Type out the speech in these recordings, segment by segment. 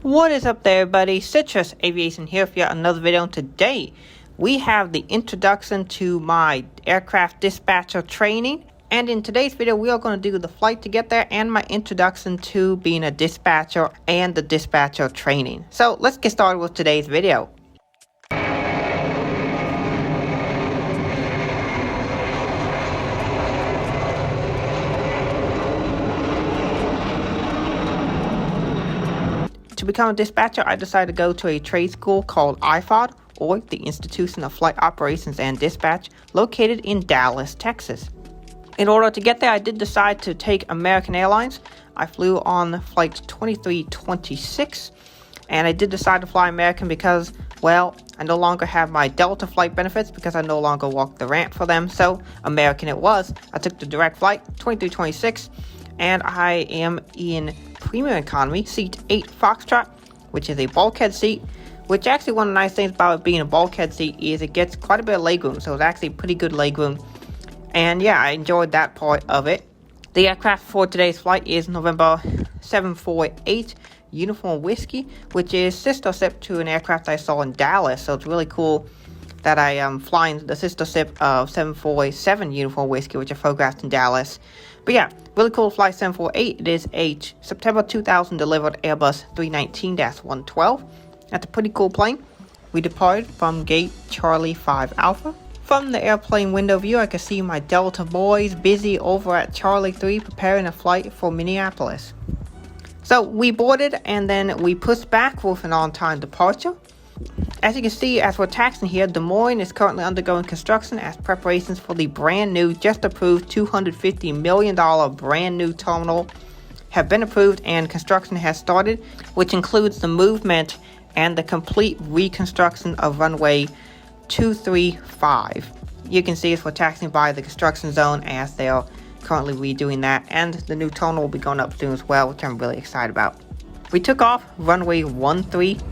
What is up there, everybody? Citrus Aviation here for yet another video. And today we have the introduction to my aircraft dispatcher training. And in today's video, we are going to do the flight to get there and my introduction to being a dispatcher and the dispatcher training. So let's get started with today's video. To become a dispatcher, I decided to go to a trade school called IFOD, or the Institution of Flight Operations and Dispatch, located in Dallas, Texas. In order to get there, I did decide to take American Airlines. I flew on flight 2326, and I did decide to fly American because, well, I no longer have my Delta flight benefits because I no longer walk the ramp for them, so American it was. I took the direct flight, 2326, and I am in Premium Economy, seat 8 Foxtrot, which is a bulkhead seat, which actually one of the nice things about it being a bulkhead seat is it gets quite a bit of legroom, so it's actually pretty good legroom. And yeah, I enjoyed that part of it. The aircraft for today's flight is November 748 Uniform Whiskey, which is sister ship to an aircraft I saw in Dallas, so it's really cool that I am flying the sister ship of 747 Uniform Whiskey, which I photographed in Dallas. But yeah, really cool flight 748. It is a September 2000 delivered Airbus 319-112. That's a pretty cool plane. We departed from gate Charlie 5 Alpha. From the airplane window view, I can see my Delta boys busy over at Charlie 3 preparing a flight for Minneapolis. So we boarded and then we pushed back with an on-time departure. As you can see, as we're taxiing here, Des Moines is currently undergoing construction as preparations for the brand new, just approved $250 million brand new terminal have been approved and construction has started, which includes the movement and the complete reconstruction of runway 235. You can see as we're taxiing by the construction zone as they are currently redoing that, and the new terminal will be going up soon as well, which I'm really excited about. We took off runway 13.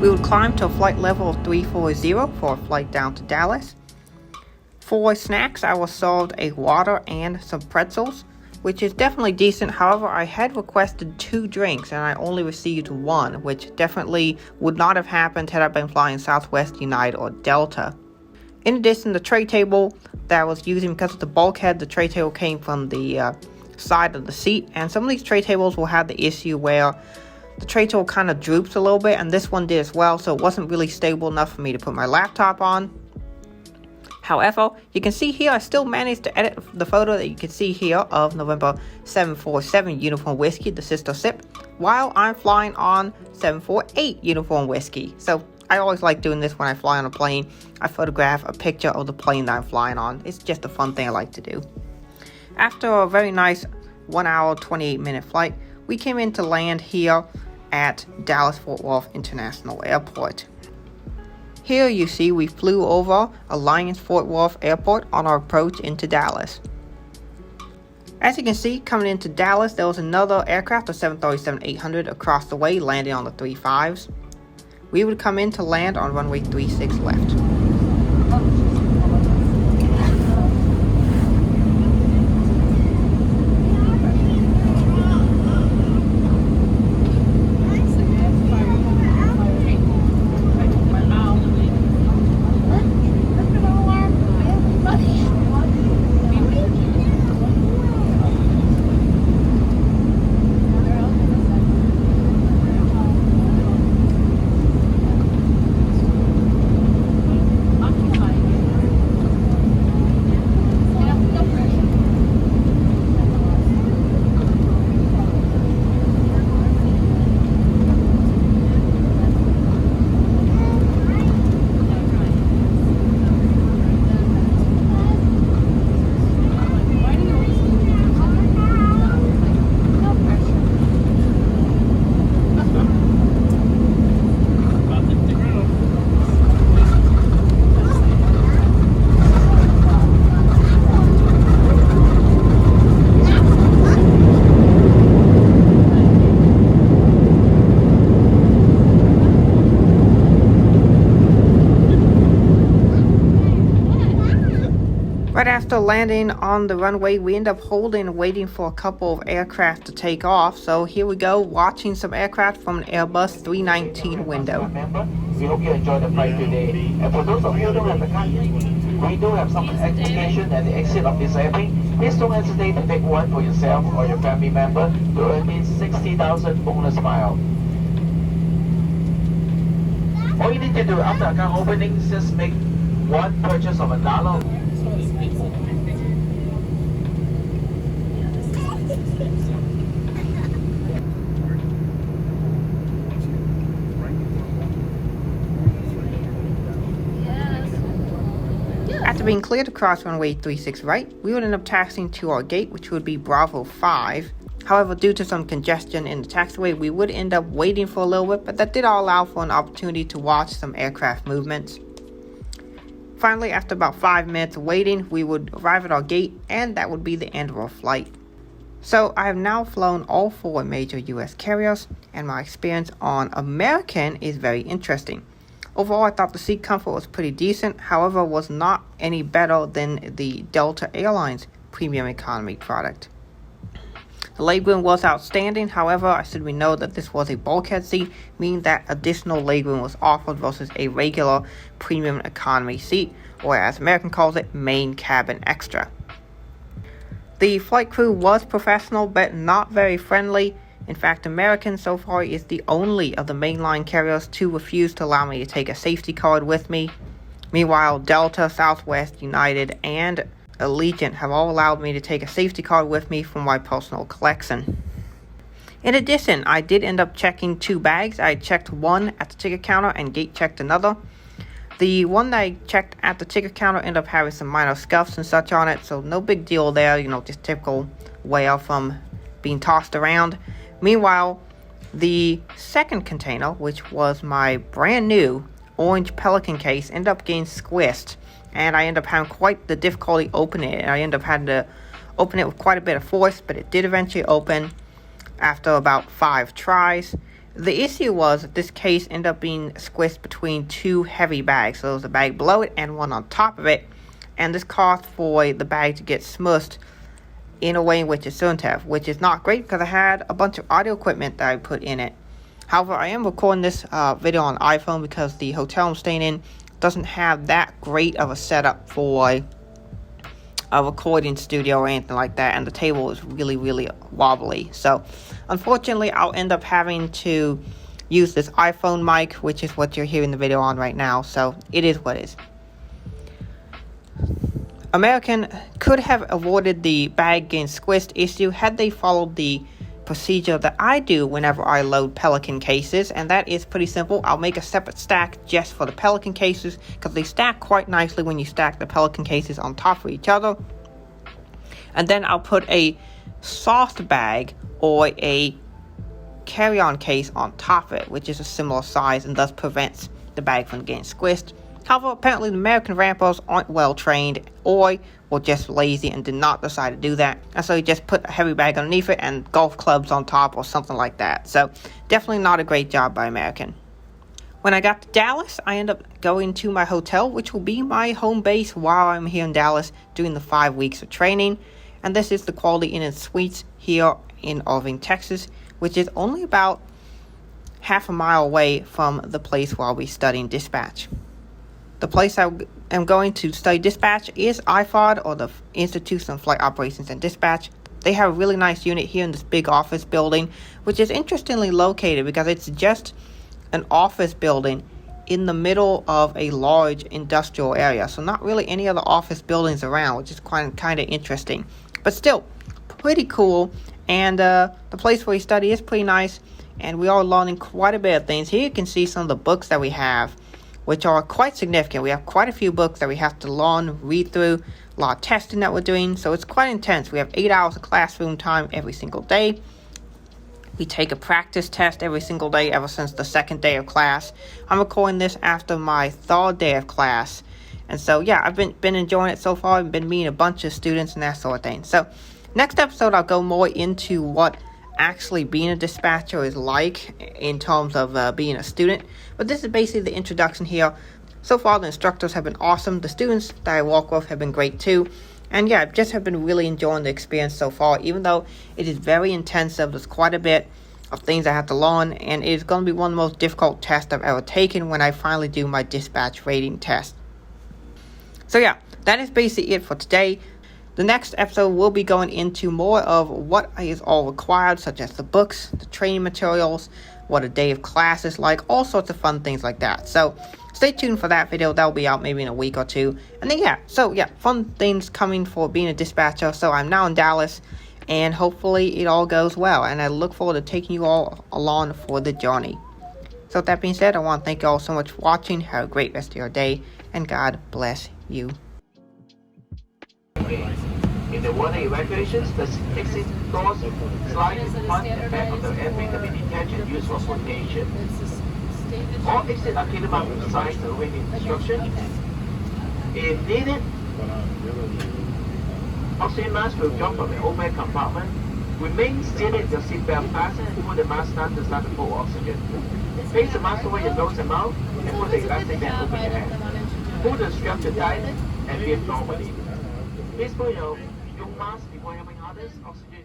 We would climb to a flight level of 340 for a flight down to Dallas. For snacks, I was served a water and some pretzels, which is definitely decent. However, I had requested 2 drinks and I only received 1, which definitely would not have happened had I been flying Southwest, United, or Delta. In addition, the tray table that I was using, because of the bulkhead, the tray table came from the side of the seat, and some of these tray tables will have the issue where the tray table kind of droops a little bit, and this one did as well, so it wasn't really stable enough for me to put my laptop on. However, you can see here I still managed to edit the photo that you can see here of November 747 Uniform Whiskey, the sister ship, while I'm flying on 748 Uniform Whiskey. So I always like doing this when I fly on a plane. I photograph a picture of the plane that I'm flying on. It's just a fun thing I like to do. After a very nice 1 hour, 28-minute flight, we came in to land here at Dallas-Fort Worth International Airport. Here you see we flew over Alliance Fort Worth Airport on our approach into Dallas. As you can see, coming into Dallas, there was another aircraft, a 737-800, across the way, landing on the 35s. We would come in to land on runway 36 left. Right after landing on the runway, we end up waiting for a couple of aircraft to take off. So here we go, watching some aircraft from an Airbus 319 window. We hope you enjoy the flight today. And for those of you who don't have a card, we do have some education at the exit of this airplane. Please don't hesitate to take one for yourself or your family member to earn this 60,000 bonus mile. All you need to do after account opening is just make one purchase of $1. After being cleared to cross runway 36 right, we would end up taxiing to our gate, which would be Bravo 5. However, due to some congestion in the taxiway, we would end up waiting for a little bit, but that did allow for an opportunity to watch some aircraft movements. Finally, after about 5 minutes of waiting, we would arrive at our gate, and that would be the end of our flight. So I have now flown all 4 major US carriers, and my experience on American is very interesting. Overall, I thought the seat comfort was pretty decent, however, was not any better than the Delta Airlines premium economy product. The legroom was outstanding, however, I should know that this was a bulkhead seat, meaning that additional legroom was offered versus a regular premium economy seat, or as American calls it, main cabin extra. The flight crew was professional, but not very friendly. In fact, American so far is the only of the mainline carriers to refuse to allow me to take a safety card with me. Meanwhile, Delta, Southwest, United, and Allegiant have all allowed me to take a safety card with me for my personal collection. In addition, I did end up checking 2 bags. I checked one at the ticket counter and gate checked another. The one that I checked at the ticket counter ended up having some minor scuffs and such on it, so no big deal there, just typical wear from being tossed around. Meanwhile, the second container, which was my brand new orange Pelican case, ended up getting squished, and I ended up having quite the difficulty opening it. I ended up having to open it with quite a bit of force, but it did eventually open after about 5 tries. The issue was that this case ended up being squished between 2 heavy bags. So there was a bag below it and one on top of it, and this caused for the bag to get smushed in a way in which it shouldn't have, which is not great because I had a bunch of audio equipment that I put in it. However, I am recording this video on iPhone because the hotel I'm staying in doesn't have that great of a setup for a recording studio or anything like that, and the table is really, really wobbly. So, unfortunately, I'll end up having to use this iPhone mic, which is what you're hearing the video on right now, so it is what it is. American could have avoided the bag getting squished issue had they followed the procedure that I do whenever I load Pelican cases, and that is pretty simple. I'll make a separate stack just for the Pelican cases because they stack quite nicely when you stack the Pelican cases on top of each other. And then I'll put a soft bag or a carry-on case on top of it, which is a similar size and thus prevents the bag from getting squished. However, apparently the American rampers aren't well trained or were just lazy and did not decide to do that. And so you just put a heavy bag underneath it and golf clubs on top or something like that. So definitely not a great job by American. When I got to Dallas, I ended up going to my hotel, which will be my home base while I'm here in Dallas doing the 5 weeks of training. And this is the Quality Inn and Suites here in Irving, Texas, which is only about half a mile away from the place where I'll be studying dispatch. The place I am going to study dispatch is IFOD, or the Institution of Flight Operations and Dispatch. They have a really nice unit here in this big office building, which is interestingly located because it's just an office building in the middle of a large industrial area. So not really any other office buildings around, which is kind of interesting. But still, pretty cool. And the place where we study is pretty nice. And we are learning quite a bit of things. Here you can see some of the books that we have, which are quite significant. We have quite a few books that we have to learn, read through, a lot of testing that we're doing. So it's quite intense. We have 8 hours of classroom time every single day. We take a practice test every single day ever since the second day of class. I'm recording this after my 3rd day of class. And so, yeah, I've been enjoying it so far. I've been meeting a bunch of students and that sort of thing. So, next episode, I'll go more into what actually being a dispatcher is like in terms of being a student. But this is basically the introduction here. So far, the instructors have been awesome. The students that I walk with have been great too. And yeah, I just have been really enjoying the experience so far, even though it is very intensive. There's quite a bit of things I have to learn, and it is going to be one of the most difficult tests I've ever taken when I finally do my dispatch rating test. So yeah, that is basically it for today. The next episode will be going into more of what is all required, such as the books, the training materials, what a day of class is like, all sorts of fun things like that. So stay tuned for that video. That'll be out maybe in a week or two. And then fun things coming for being a dispatcher. So I'm now in Dallas, and hopefully it all goes well. And I look forward to taking you all along for the journey. So with that being said, I want to thank you all so much for watching. Have a great rest of your day, and God bless you. In the water evacuations, the exit doors slide in front and back of the airplane can be detached and used for flotation. All exits are clearly marked with signs awaiting instruction. If needed, oxygen mask will drop from the overhead compartment. Remain seated with your seatbelt fastened and pull the mask down to start to pull oxygen. Place the mask over your nose and mouth and put the elastic band over your head. Pull the strap to tighten and breathe normally. Please put your mask before helping others. Oxygen